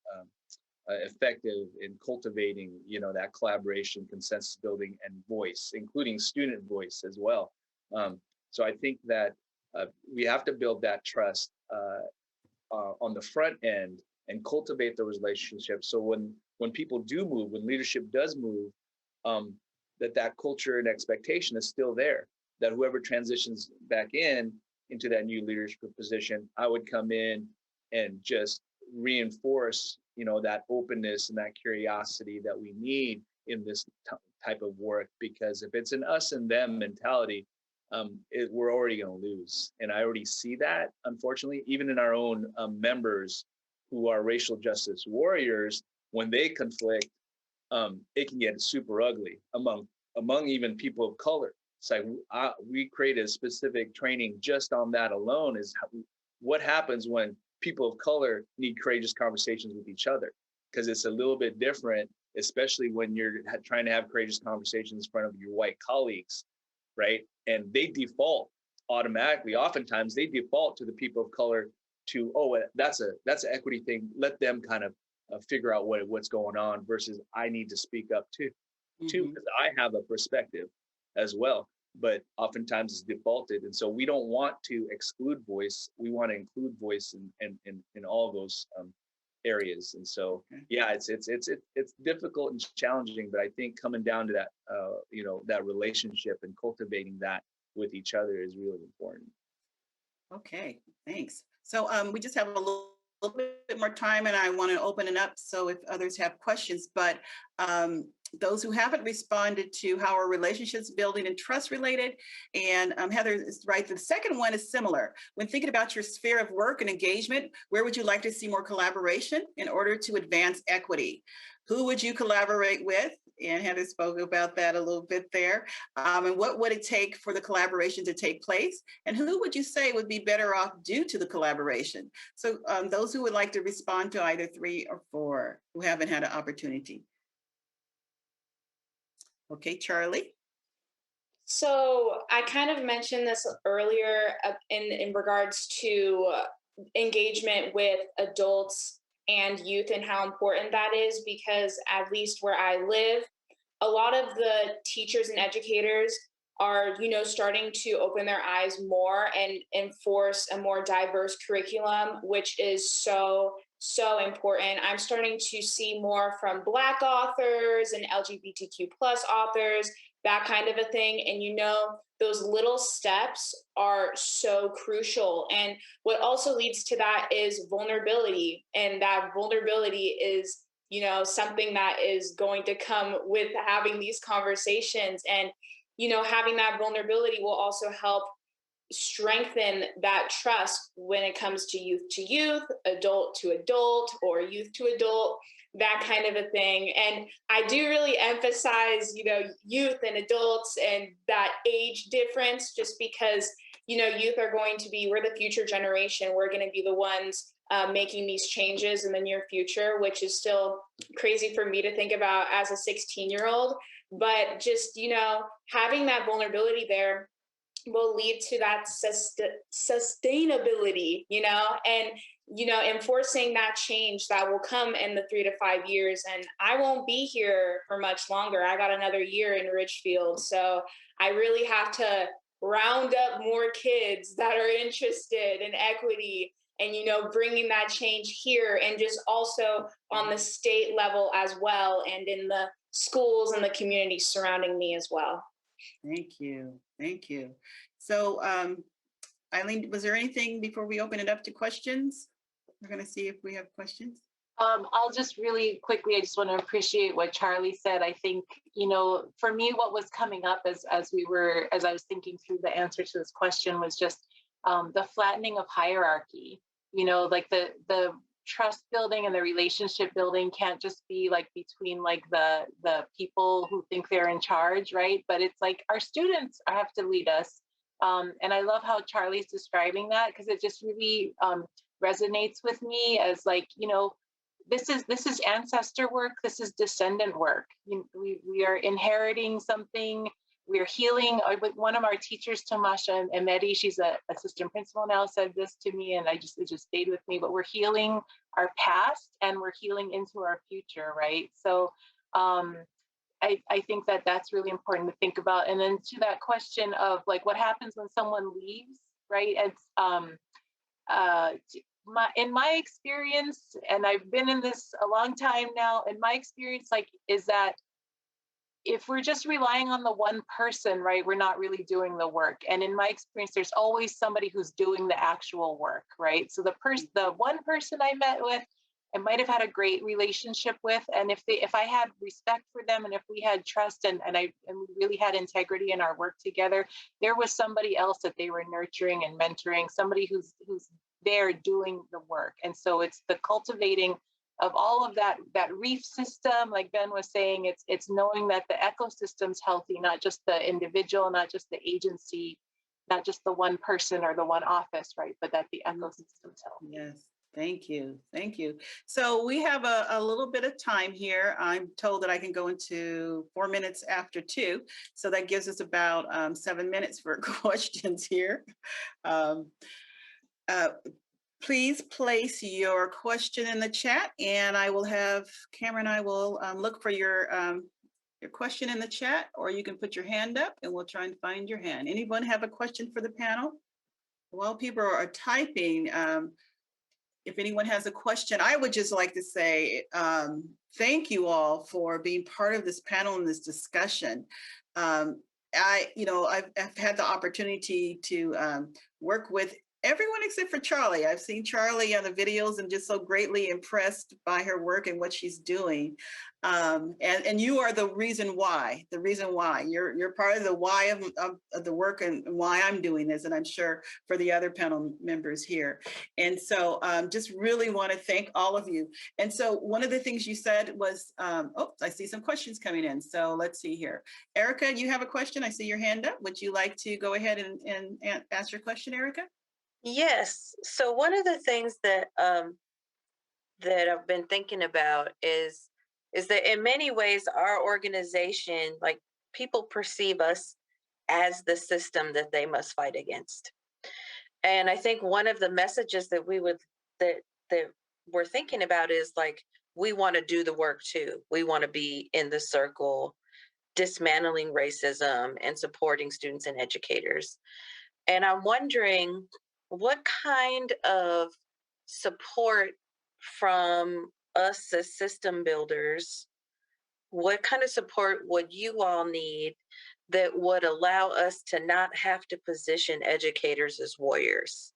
Speaker 6: effective in cultivating, that collaboration, consensus building, and voice, including student voice as well. So I think that we have to build that trust on the front end and cultivate those relationships. So when people do move, when leadership does move, that culture and expectation is still there. That whoever transitions back into that new leadership position, I would come in and just reinforce, that openness and that curiosity that we need in this type of work. Because if it's an us and them mentality, we're already going to lose. And I already see that, unfortunately, even in our own members who are racial justice warriors, when they conflict, it can get super ugly among even people of color. It's like we created specific training just on that alone, is what happens when people of color need courageous conversations with each other, because it's a little bit different, especially when you're trying to have courageous conversations in front of your white colleagues, right? And they default automatically. Oftentimes they default to the people of color to, oh, that's an equity thing. Let them kind of figure out what's going on, versus I need to speak up too, because I have a perspective as well. But oftentimes it's defaulted, and so we don't want to exclude voice. We want to include voice in all of those areas. And so, yeah, it's difficult and challenging. But I think coming down to that, that relationship and cultivating that with each other is really important.
Speaker 1: Okay, thanks. So we just have a little bit more time, and I want to open it up so if others have questions. But those who haven't responded to how are relationships building and trust related, and Heather is right. The second one is similar. When thinking about your sphere of work and engagement, where would you like to see more collaboration in order to advance equity? Who would you collaborate with? And Heather spoke about that a little bit there. And what would it take for the collaboration to take place? And who would you say would be better off due to the collaboration? So those who would like to respond to either 3 or 4 who haven't had an opportunity. Okay, Charlie.
Speaker 2: So I kind of mentioned this earlier in regards to engagement with adults and youth and how important that is, because at least where I live, a lot of the teachers and educators are, starting to open their eyes more and enforce a more diverse curriculum, which is so important. I'm starting to see more from Black authors and LGBTQ plus authors, that kind of a thing. And those little steps are so crucial. And what also leads to that is vulnerability. And that vulnerability is, something that is going to come with having these conversations. And, having that vulnerability will also help strengthen that trust when it comes to youth, adult to adult, or youth to adult, that kind of a thing. And I do really emphasize, youth and adults and that age difference, just because, youth are going to be, we're the future generation. We're going to be the ones making these changes in the near future, which is still crazy for me to think about as a 16-year-old. But just, having that vulnerability there will lead to that sustainability, and, enforcing that change that will come in the 3 to 5 years. And I won't be here for much longer. I got another year in Ridgefield. So I really have to round up more kids that are interested in equity and, bringing that change here, and just also on the state level as well, and in the schools and the communities surrounding me as well.
Speaker 1: Thank you. Thank you. So Eileen, was there anything before we open it up to questions? We're going to see if we have questions.
Speaker 5: I'll just really quickly, I just want to appreciate what Charlie said. I think, for me, what was coming up as I was thinking through the answer to this question was just the flattening of hierarchy. Like the trust building and the relationship building can't just be like between like the people who think they're in charge, right? But it's like our students have to lead us. And I love how Charlie's describing that, because it just really resonates with me as like, this is ancestor work. This is descendant work. We are inheriting something. We're healing. One of our teachers, Tamasha Emedi, she's an assistant principal now, said this to me, and it just stayed with me. But we're healing our past, and we're healing into our future, right? So I think that that's really important to think about. And then to that question of like, what happens when someone leaves, right? It's in my experience, and I've been in this a long time now, in my experience, like, is that if we're just relying on the one person, right, we're not really doing the work. And in my experience, there's always somebody who's doing the actual work, right? So the one person I met with, I might have had a great relationship with. And if I had respect for them, and if we had trust, and we really had integrity in our work together, there was somebody else that they were nurturing and mentoring, somebody who's there doing the work. And so it's the cultivating of all of that reef system, like Ben was saying. It's knowing that the ecosystem's healthy, not just the individual, not just the agency, not just the one person or the one office, right? But that the ecosystem's healthy.
Speaker 1: Yes, thank you. Thank you. So we have a little bit of time here. I'm told that I can go into 4 minutes after 2. So that gives us about 7 minutes for questions here. Um, Please place your question in the chat, and I will have Cameron and I will look for your question in the chat, or you can put your hand up and we'll try and find your hand. Anyone have a question for the panel? While people are typing, if anyone has a question, I would just like to say thank you all for being part of this panel and this discussion. I've had the opportunity to work with everyone except for Charlie. I've seen Charlie on the videos and just so greatly impressed by her work and what she's doing. And you are the reason why. You're part of the why of the work and why I'm doing this, and I'm sure for the other panel members here. And so just really want to thank all of you. And so one of the things you said was, I see some questions coming in. So let's see here. Erica, you have a question? I see your hand up. Would you like to go ahead and ask your question, Erica?
Speaker 7: Yes. So one of the things that that I've been thinking about is that in many ways our organization, like, people perceive us as the system that they must fight against. And I think one of the messages that that we're thinking about is, like, we want to do the work too. We want to be in the circle, dismantling racism and supporting students and educators. And I'm wondering, what kind of support from us as system builders, what kind of support would you all need that would allow us to not have to position educators as warriors?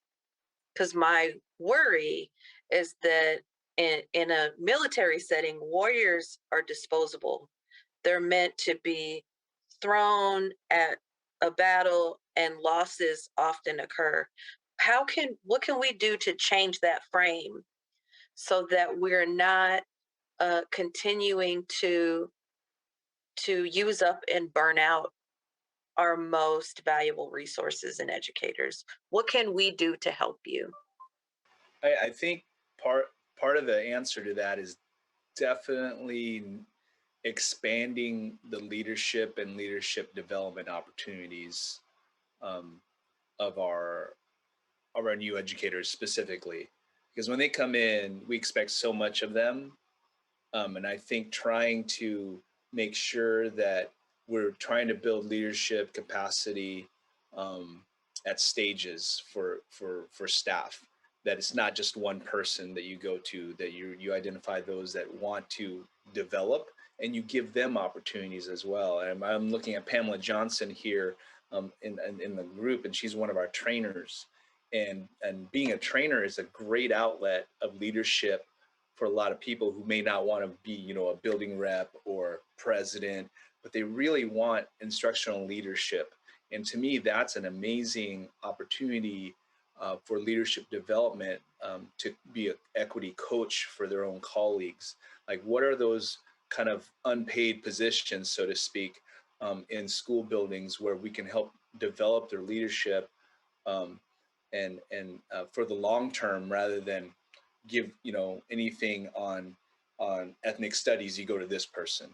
Speaker 7: Because my worry is that in a military setting, warriors are disposable. They're meant to be thrown at a battle, and losses often occur. What can we do to change that frame so that we're not continuing to use up and burn out our most valuable resources and educators? What can we do to help you?
Speaker 6: I think part of the answer to that is definitely expanding the leadership and leadership development opportunities of our new educators specifically, because when they come in, we expect so much of them, and I think trying to make sure that we're trying to build leadership capacity at stages for staff, that it's not just one person that you go to, that you identify those that want to develop and you give them opportunities as well. And I'm looking at Pamela Johnson here in the group, and she's one of our trainers. And being a trainer is a great outlet of leadership for a lot of people who may not want to be, a building rep or president, but they really want instructional leadership. And to me, that's an amazing opportunity for leadership development, to be an equity coach for their own colleagues. Like, what are those kind of unpaid positions, so to speak, in school buildings where we can help develop their leadership and for the long term, rather than give anything on ethnic studies, you go to this person.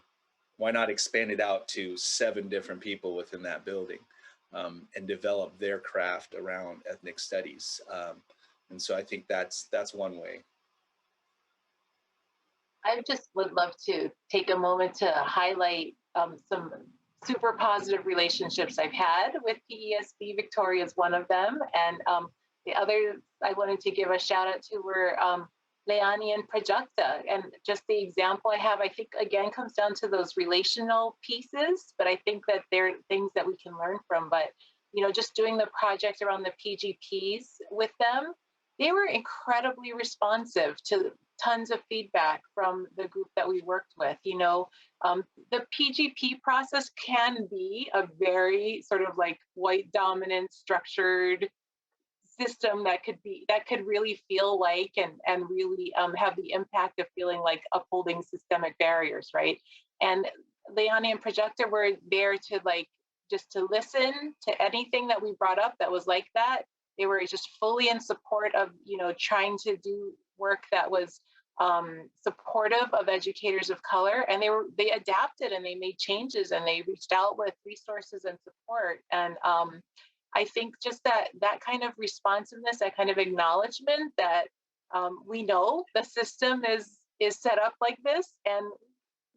Speaker 6: Why not expand it out to 7 different people within that building, and develop their craft around ethnic studies? And so I think that's one way.
Speaker 5: I just would love to take a moment to highlight some super positive relationships I've had with PESB. Victoria is one of them. And the other I wanted to give a shout out to were Leani and Prajakta. And just the example I have, I think, again, comes down to those relational pieces, but I think that there are things that we can learn from. But, just doing the project around the PGPs with them, they were incredibly responsive to tons of feedback from the group that we worked with. The PGP process can be a very sort of like white dominant structured system that could really feel like and really have the impact of feeling like upholding systemic barriers, right? And Leonie and Projector were there to just to listen to anything that we brought up that was like that. They were just fully in support of trying to do work that was supportive of educators of color, and they adapted and they made changes and they reached out with resources and support. And I think just that kind of responsiveness, that kind of acknowledgement that we know the system is set up like this, and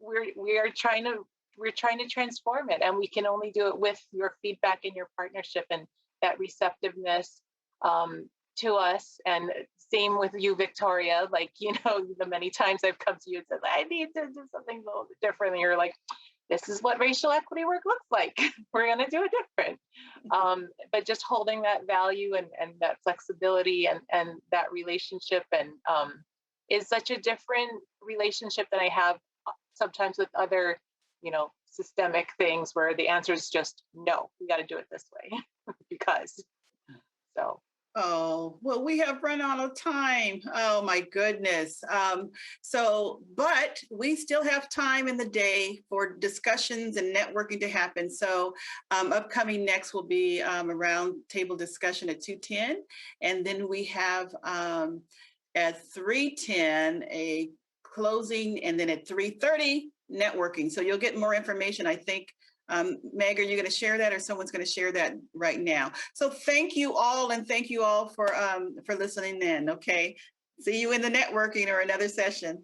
Speaker 5: we're trying to transform it, and we can only do it with your feedback and your partnership and that receptiveness to us. And same with you, Victoria. The many times I've come to you and said, I need to do something a little bit different, and you're like, this is what racial equity work looks like. We're going to do it different. But just holding that value and that flexibility and that relationship and is such a different relationship than I have sometimes with other, systemic things where the answer is just, no, we got to do it this way because so.
Speaker 1: Oh, well, we have run out of time. Oh, my goodness. But we still have time in the day for discussions and networking to happen. So upcoming next will be a round table discussion at 2:10. And then we have at 3:10 a closing, and then at 3:30 networking. So you'll get more information, I think. Meg, are you going to share that, or someone's going to share that right now? So thank you all, and thank you all for listening in. Okay, see you in the networking or another session.